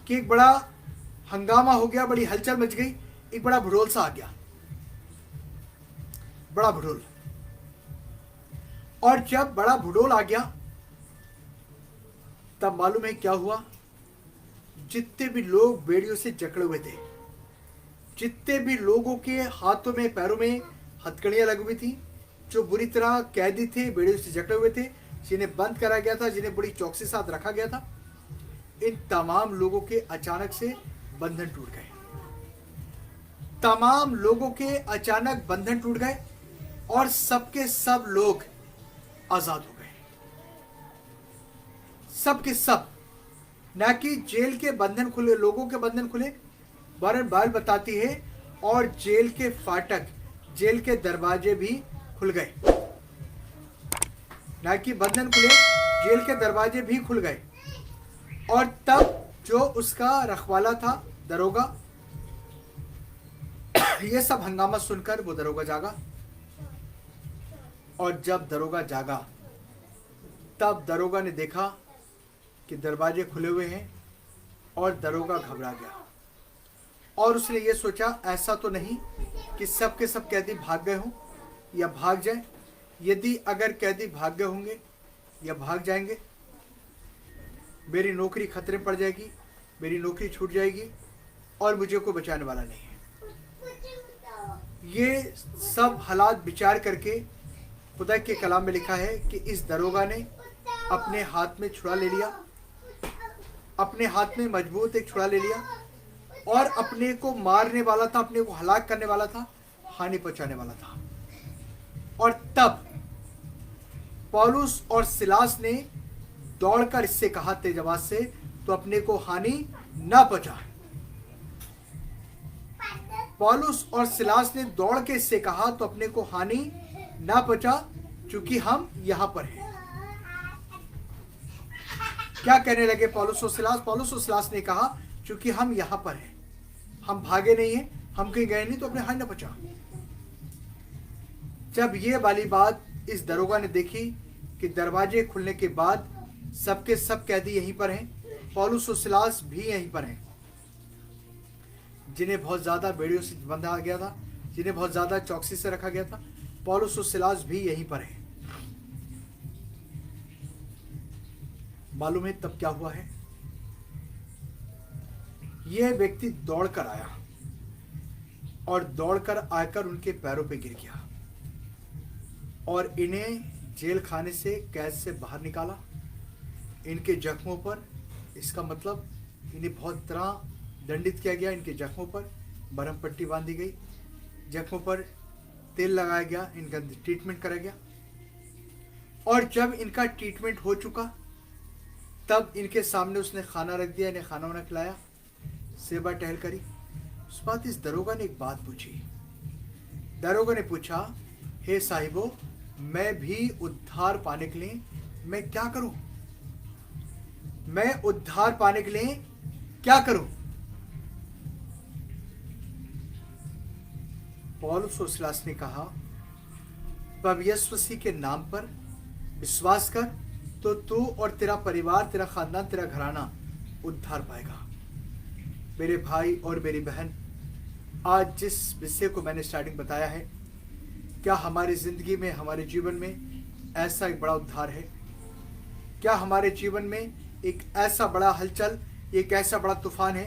कि एक बड़ा हंगामा हो गया, बड़ी हलचल मच गई, एक बड़ा भुडोल सा आ गया, बड़ा भुडोल। और जब बड़ा भुडोल आ गया, तब मालूम है क्या हुआ? जितने भी लोग बेड़ियों से जकड़े हुए थे, जितने भी लोगों के हाथों में पैरों में हथकड़ियां लगी हुई थी, जो बुरी तरह कैदी थे, बेड़ियों से जकड़े हुए थे, जिन्हें बंद करा गया था, जिन्हें बड़ी चौकसी के साथ रखा गया था, इन तमाम लोगों के अचानक से बंधन टूट गए। तमाम लोगों के अचानक बंधन टूट गए और सबके सब लोग आजाद हो गए। सबके सब, ना कि जेल के बंधन खुले, लोगों के बंधन खुले, वरन बाइबल बताती है और जेल के फाटक, जेल के दरवाजे भी खुल गए। ना कि बंधन खुले, जेल के दरवाजे भी खुल गए। और तब जो उसका रखवाला था, दरोगा, ये सब हंगामा सुनकर वो दरोगा जागा। और जब दरोगा जागा, तब दरोगा ने देखा कि दरवाजे खुले हुए हैं और दरोगा घबरा गया। और उसने ये सोचा, ऐसा तो नहीं कि सब के सब कैदी भाग गए हों या भाग जाएं। यदि अगर कैदी भाग गए होंगे या भाग जाएंगे, मेरी नौकरी खतरे में पड़ जाएगी, मेरी नौकरी छूट जाएगी और मुझे कोई बचाने वाला नहीं है। ये सब हालात विचार करके खुदा के कलाम में लिखा है कि इस दरोगा ने अपने हाथ में छुरा ले लिया, अपने हाथ में मजबूत एक छुरा ले लिया और अपने को मारने वाला था, अपने को हलाक करने वाला था, हानि पहुंचाने वाला था। और तब पौलुस और सिलास ने दौड़कर इससे कहा तेज आवाज से, तो अपने को हानि ना पहुंचा। पौलुस और सिलास ने दौड़ के इससे कहा, तो अपने को हानि ना पहुंचा, क्योंकि हम यहां पर हैं। क्या कहने लगे पौलुस और सिलास? पौलुस और सिलास ने कहा, क्योंकि हम यहां पर हैं, हम भागे नहीं हैं, हम कहीं गए नहीं, तो अपने हानि ना पहुंचा। जब ये वाली बात इस दरोगा ने देखी कि दरवाजे खुलने के बाद सबके सब कैदी यहीं पर हैं, पौलुस और सिलास भी यहीं पर हैं, जिन्हें बहुत ज़्यादा बेड़ियों से बंधा गया था, जिन्हें बहुत ज़्यादा चौकसी से रखा गया था। पौलुस और सिलास भी यहीं पर है। मालूम है तब क्या हुआ है? यह व्यक्ति दौड़कर आया और दौड़कर आकर उनके पैरों पे गिर गया और इन्हें जेल खाने से, कैद से बाहर निकाला। इनके जख्मों पर, इसका मतलब इन्हें बहुत तरह दंडित किया गया। इनके जख्मों पर बरम पट्टी बांधी गई, जख्मों पर तेल लगाया गया, इनका ट्रीटमेंट करा गया। और जब इनका ट्रीटमेंट हो चुका तब इनके सामने उसने खाना रख दिया, इन्हें खाना वाना खिलाया, सेवा टहल करी। उस बात इस दरोगा ने एक बात पूछी। दरोगा ने पूछा, हे साहिबो, मैं भी उद्धार पाने के लिए मैं क्या करूं? मैं उद्धार पाने के लिए क्या करूं? पौलुस और सिलास ने कहा, प्रभु यीशु मसीह के नाम पर विश्वास कर तो तू और तेरा परिवार, तेरा खानदान, तेरा घराना उद्धार पाएगा। मेरे भाई और मेरी बहन, आज जिस विषय को मैंने स्टार्टिंग बताया है, क्या हमारी जिंदगी में, हमारे जीवन में ऐसा एक बड़ा उद्धार है? क्या हमारे जीवन में एक ऐसा बड़ा हलचल, एक ऐसा बड़ा तूफान है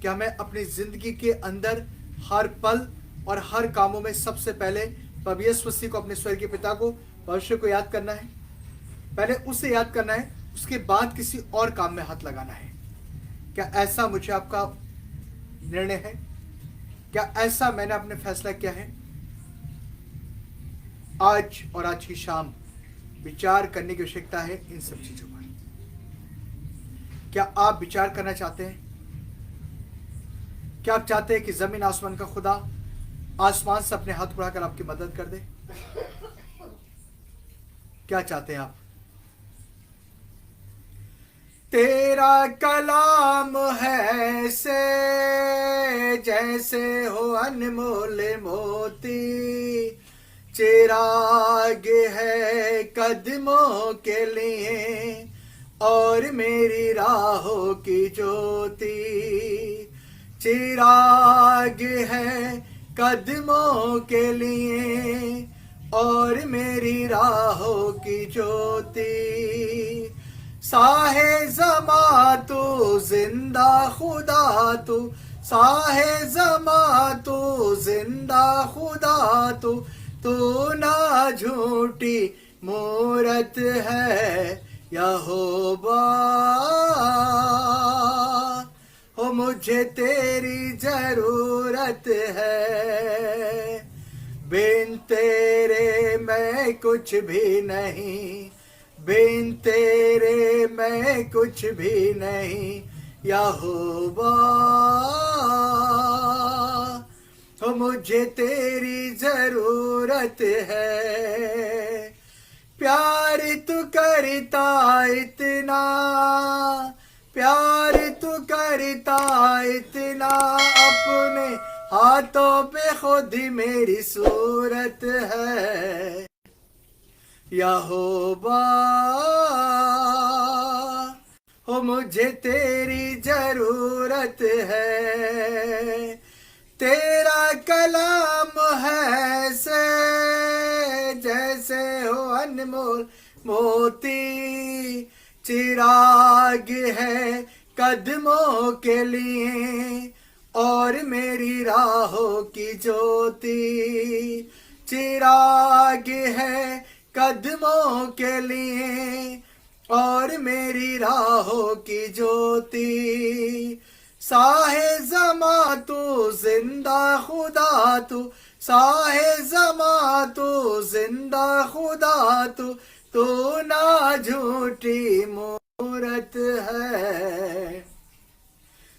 कि हमें अपनी जिंदगी के अंदर हर पल और हर कामों में सबसे पहले प्रभु यीशु मसीह को, अपने स्वर्गीय पिता को, भविष्य को याद करना है? पहले उसे याद करना है, उसके बाद किसी और काम में हाथ लगाना है। क्या ऐसा मुझे आपका निर्णय है? क्या ऐसा मैंने अपने फैसला किया है? आज और आज की शाम विचार करने की आवश्यकता है इन सब चीजों पर। क्या आप विचार करना चाहते हैं? क्या आप चाहते हैं कि जमीन आसमान का खुदा आसमान से अपने हाथ बढ़ाकर आपकी मदद कर दे? क्या चाहते हैं आप? तेरा कलाम है से जैसे हो अनमोल मोती, चिराग है कदमों के लिए और मेरी राहों की ज्योति। चिराग है कदमों के लिए और मेरी राहों की ज्योति। साहे ज़मा तू जिंदा खुदा तू, साहे ज़मा तू जिंदा खुदा तू, तू ना झूठी मूरत है यहोवा। हो मुझे तेरी जरूरत है, बिन तेरे मैं कुछ भी नहीं, बिन तेरे मैं कुछ भी नहीं यहोवा। हो मुझे तेरी जरूरत है। प्यार तू करता इतना, प्यार तू करता इतना, अपने हाथों पे खुद ही मेरी सूरत है यहोवा। हो मुझे तेरी जरूरत है। तेरा कलाम है से जैसे हो अनमोल मोती, चिराग है कदमों के लिए और मेरी राहों की ज्योति। चिराग है कदमों के लिए और मेरी राहों की ज्योति। साहे ज़मा तू जिंदा खुदा तू, साहे ज़मा तू जिंदा खुदा तू, तू ना झूठी मूरत है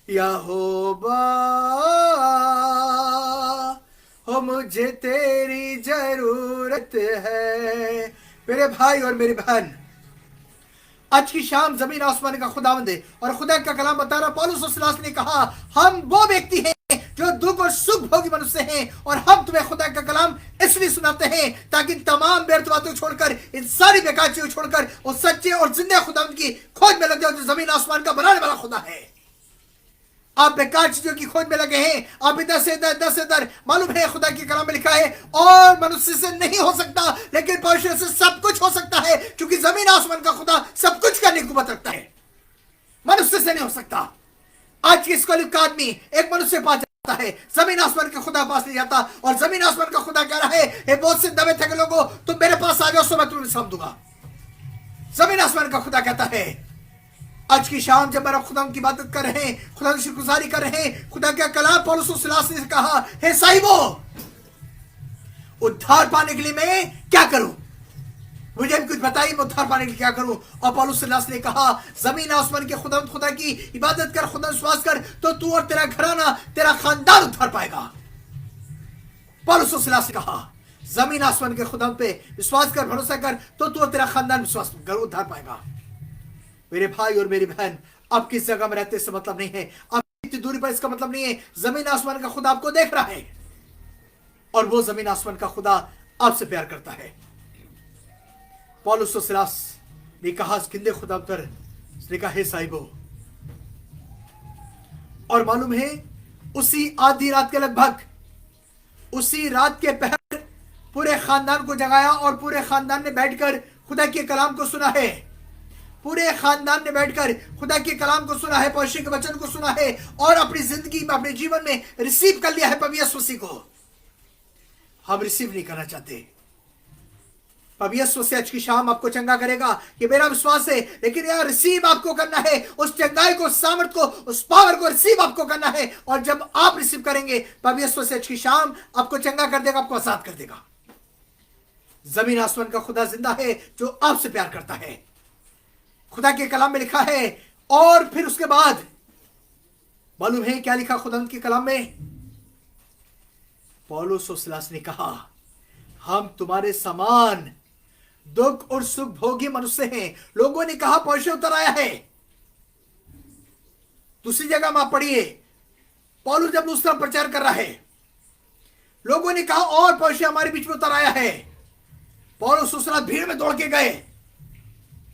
यहोवा। हो मुझे तेरी जरूरत है। मेरे भाई और मेरी बहन, आज की शाम जमीन आसमान का खुदावंद है और खुदा का कलाम बता रहा, पौलुस और सिलास ने कहा, हम वो व्यक्ति हैं जो दुख और सुख भोगी मनुष्य हैं और हम तुम्हें खुदा का कलाम इसलिए सुनाते हैं ताकि तमाम व्यर्थ बातों छोड़कर, इन सारी बेकार चीजों छोड़कर उस सच्चे और जिंदा खुदावंद की खोज में लग जाओ जो जमीन आसमान का बनाने वाला खुदा है। आप बेकार चीजों की खोज में लगे हैं, आप इधर से इधर दस इधर। मालूम है खुदा की कलाम में लिखा है, और मनुष्य से नहीं हो सकता लेकिन परमेश्वर से सब कुछ हो सकता है, क्योंकि जमीन आसमान का खुदा सब कुछ करने की कुव्वत रखता है, मनुष्य से नहीं हो सकता। आज की स्कॉलिक का आदमी एक मनुष्य के पास जाता है, जमीन आसमान के खुदा पास नहीं जाता, और जमीन आसमान का खुदा कह रहा है, हे बहुत से दबे थके लोगों, तुम मेरे पास आ जाओ, सो मैं तुम्हें विश्राम दूंगा। जमीन आसमान का खुदा कहता है। आज की शाम जब आप खुदा की इबादत कर रहे हैं, खुदा की शुक्रगुजारी कर रहे हैं, खुदा का कलाम पौलुस और सिलास ने कहा, हे साहिबो, उद्धार पाने के लिए मैं क्या करूं, मुझे कुछ बताइए, मैं उद्धार पाने के लिए क्या करूं। और पौलुस सिलास ने कहा, जमीन आसमान के खुदा की इबादत कर, खुदा विश्वास कर, तो तू और तेरा घराना, तेरा खानदान उद्धार पाएगा। पौलुस और सिलास ने कहा, जमीन आसमान के खुदा पे विश्वास कर, भरोसा कर, तो तू और तेरा खानदान विश्वास कर उद्धार पाएगा। मेरे भाई और मेरी बहन, आप किस जगह में रहते इसका मतलब नहीं है, आप कितनी दूरी पर इसका मतलब नहीं है। जमीन आसमान का खुदा आपको देख रहा है, और वो जमीन आसमान का खुदा आपसे प्यार करता है। पौलुस और सिलास ने कहा, गिंदे खुदा पर, उसने कहा, हे साहिबो। और मालूम है उसी आधी रात के लगभग, उसी रात के पहर पूरे खानदान को जगाया, और पूरे खानदान ने बैठकर खुदा के कलाम को सुना है। पूरे खानदान ने बैठकर खुदा के कलाम को सुना है, परमेश्वर के वचन को सुना है, और अपनी जिंदगी में, अपने जीवन में रिसीव कर लिया है पवित्र यीशु मसीह को। हम रिसीव नहीं करना चाहते। पवित्र यीशु मसीह आज की शाम आपको चंगा करेगा, ये मेरा विश्वास है, लेकिन यार रिसीव आपको करना है, उस चंगाई को, सामर्थ को, उस पावर को रिसीव आपको करना है। और जब आप रिसीव करेंगे, पवित्र यीशु मसीह आज की शाम आपको चंगा कर देगा, आपको आजाद कर देगा। जमीन आसमान का खुदा जिंदा है जो आपसे प्यार करता है। खुदा के कलाम में लिखा है, और फिर उसके बाद मालूम है क्या लिखा खुदा के कलाम में? पौलुस और सिलास ने कहा, हम तुम्हारे समान दुख और सुख भोगी मनुष्य हैं। लोगों ने कहा परमेश्वर उतर आया है। दूसरी जगह में आप पढ़िए, पौलुस जब दूसरा प्रचार कर रहा है, लोगों ने कहा और परमेश्वर हमारे बीच में उतर आया है। पौलुस उस रात भीड़ में दौड़ के गए,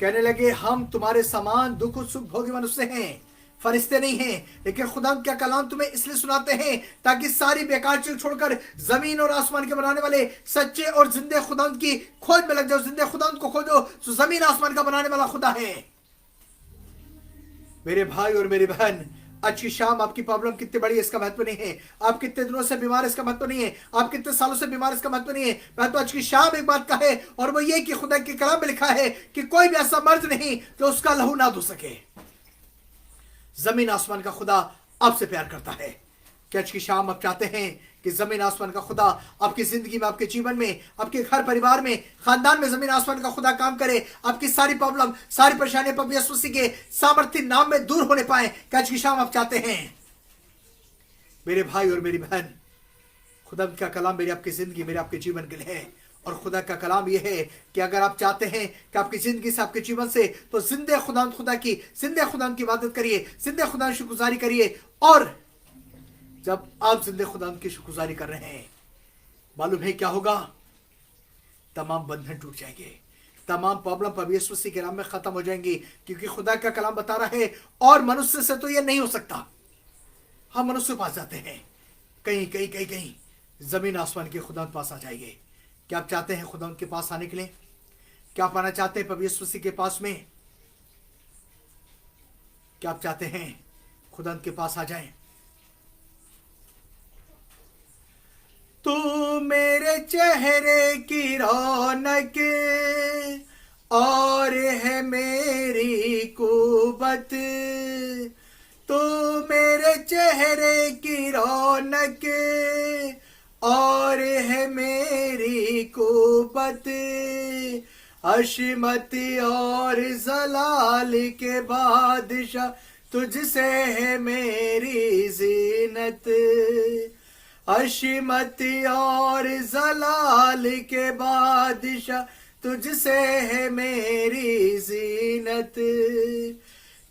कहने लगे, हम तुम्हारे समान दुख और सुख भोगी मनुष्य हैं, फरिश्ते नहीं हैं, लेकिन खुदा का कलाम तुम्हें इसलिए सुनाते हैं ताकि सारी बेकार चीज छोड़कर जमीन और आसमान के बनाने वाले सच्चे और जिंदे खुदा की खोज में लग जाओ। जिंदे खुदा को खोजो जो जमीन आसमान का बनाने वाला खुदा है। मेरे भाई और मेरी बहन, आज की शाम आपकी प्रॉब्लम कितनी बड़ी है इसका महत्व नहीं है, आप कितने दिनों से बीमार इसका महत्व नहीं है, आप कितने सालों से बीमार इसका महत्व नहीं है। महत्व आज की शाम एक बात का है, और वो ये कि खुदा के कलाम में लिखा है कि कोई भी ऐसा मर्द नहीं जो उसका लहू ना धो सके। जमीन आसमान का खुदा आपसे प्यार करता है। क्या आज की शाम आप चाहते हैं कि जमीन आसमान का खुदा आपकी जिंदगी में, आपके जीवन में, आपके घर परिवार में, खानदान में जमीन आसमान का खुदा काम करे, आपकी सारी प्रॉब्लम, सारी परेशानियां पवित्र यीशु मसीह के सामर्थ्य नाम में दूर होने पाए? क्या आज की शाम आप चाहते हैं? मेरे भाई और मेरी बहन, खुदा का कलाम मेरी आपकी जिंदगी, मेरे आपके जीवन के लिए है। और खुदा का कलाम यह है कि अगर आप चाहते हैं कि आपकी जिंदगी से, आपके जीवन से, तो जिंदे खुदा की इबादत करिए, जिंदे खुदा की शुक्रगुजारी करिए। और जब आप जिंदे खुदा की शुक्रगुजारी कर रहे हैं, मालूम है क्या होगा? तमाम बंधन टूट जाएंगे, तमाम प्रॉब्लम पवित्र यीशु मसीह के नाम में खत्म हो जाएंगी, क्योंकि खुदा का कलाम बता रहा है, और मनुष्य से तो यह नहीं हो सकता। हम मनुष्य के पास जाते हैं, कहीं जमीन आसमान के खुदा के पास आ जाएंगे। क्या आप चाहते हैं खुदा के पास आने के लिए? क्या आप आना चाहते हैं पवित्र यीशु मसीह के पास में? क्या आप चाहते हैं खुदा के पास आ जाएं? तू मेरे चेहरे की रौनक और है मेरी कुव्वत, तू मेरे चेहरे की रौनक और है मेरी कुव्वत, अशमत और जलाल के बादशाह तुझसे है मेरी जीनत, अशमत और जलाल के बादशाह तुझसे है मेरी जीनत,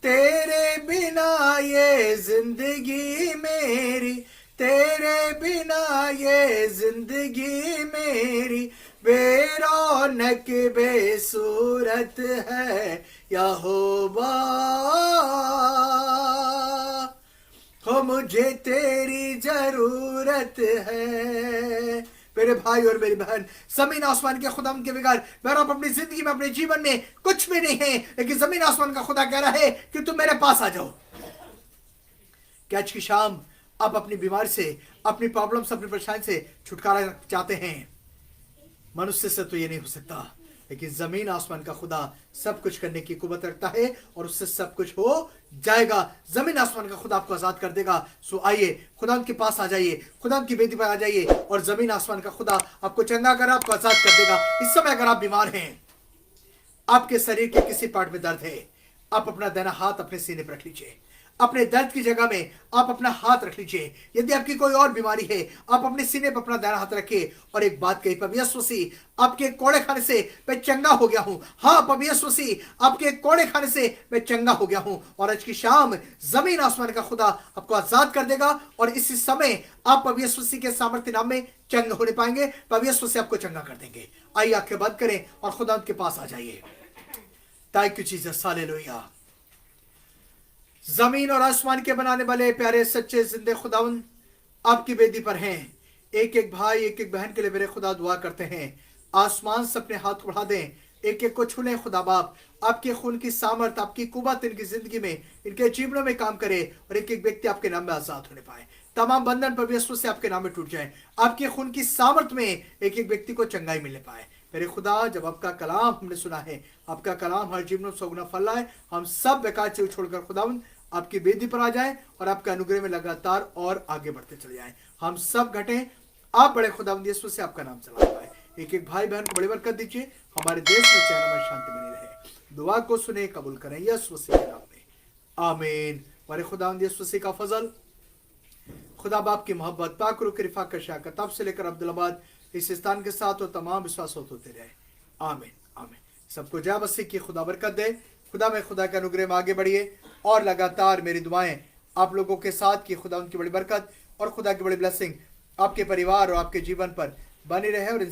तेरे बिना ये जिंदगी मेरी, तेरे बिना ये जिंदगी मेरी बेरौनक बेसूरत है यहोवा। हो मुझे तेरी जरूरत है। मेरे भाई और मेरी बहन, जमीन आसमान के खुदा के बगैर मेरा अपनी जिंदगी में, अपने जीवन में कुछ भी नहीं है, लेकिन जमीन आसमान का खुदा कह रहा है कि तुम मेरे पास आ जाओ। क्या आज की शाम आप अपनी बीमारी से, अपनी प्रॉब्लम से, अपनी परेशानी से छुटकारा चाहते हैं? मनुष्य से तो ये नहीं हो सकता, लेकिन जमीन आसमान का खुदा सब कुछ करने की कुव्वत रखता है और उससे सब कुछ हो जाएगा। जमीन आसमान का खुदा आपको आजाद कर देगा। सो आइए, खुदा के पास आ जाइए, खुदा की बेदी पर आ जाइए और जमीन आसमान का खुदा आपको चंगा कर, आपको आजाद कर देगा। इस समय अगर आप बीमार हैं, आपके शरीर के किसी पार्ट में दर्द है, आप अपना दाहिना हाथ अपने सीने पर रख लीजिए। अपने दर्द की जगह में आप अपना हाथ रख लीजिए। यदि आपकी कोई और बीमारी है, आप अपने सीने पर अपना दाहिना हाथ रखिए और एक बात कही, प्रभु यीशु मसीह आपके कोड़े खाने से मैं चंगा हो गया हूं। हाँ प्रभु यीशु मसीह आपके कोड़े खाने से मैं चंगा हो गया हूं। और आज की शाम जमीन आसमान का खुदा आपको आजाद कर देगा और इसी समय आप प्रभु यीशु मसीह के सामर्थ्य नाम में चंगा होने पाएंगे। प्रभु यीशु मसीह आपको चंगा कर देंगे। आइए आंखें बंद करें और खुदा के पास आ जाइए। Thank you Jesus, hallelujah. जमीन और आसमान के बनाने वाले प्यारे सच्चे जिंदे खुदावन आपकी वेदी पर हैं। एक एक भाई, एक एक बहन के लिए मेरे खुदा दुआ करते हैं, आसमान से अपने हाथ बढ़ा दें, एक एक को छू लें। खुदा बाप, आपके खून की सामर्थ, आपकी कुव्वत इनकी जिंदगी में, इनके जीवनों में काम करे और एक एक व्यक्ति आपके नाम में आजाद होने पाए। तमाम बंधन प्रभु यीशु से आपके नाम में टूट जाए। आपके खून की सामर्थ में एक एक व्यक्ति को चंगाई मिलने पाए। मेरे खुदा, जब आपका कलाम हमने सुना है, आपका कलाम हर जीवन में सौगुना फल लाए। हम सब बेकार चीज छोड़कर खुदावन आपकी वेदी पर आ जाएं और आपके अनुग्रह में लगातार और आगे बढ़ते चले जाएं। हम सब घटे, आप बड़े खुदावंद यीशु से आपका नाम चला पाए। एक एक भाई बहन को बड़ी बरकत दीजिए। हमारे देश में चैन में शांति बनी रहे। दुआ को सुने, कबूल करें यीशु मसीह के नाम में, आमीन। हमारे खुदावंद यीशु मसीह का फजल, खुदा बाप की मोहब्बत, पाक रूह की रिफाकत, शाकत तब से लेकर अब्दुल्लाबाद इस स्थान के साथ और तमाम विश्वास होते रहे, आमीन आमीन। सबको जय मसीह की खुदा बरकत दे। खुदा में खुदा के अनुग्रह में आगे बढ़िए और लगातार मेरी दुआएं आप लोगों के साथ कि खुदा उनकी बड़ी बरकत और खुदा की बड़ी ब्लेसिंग आपके परिवार और आपके जीवन पर बनी रहे और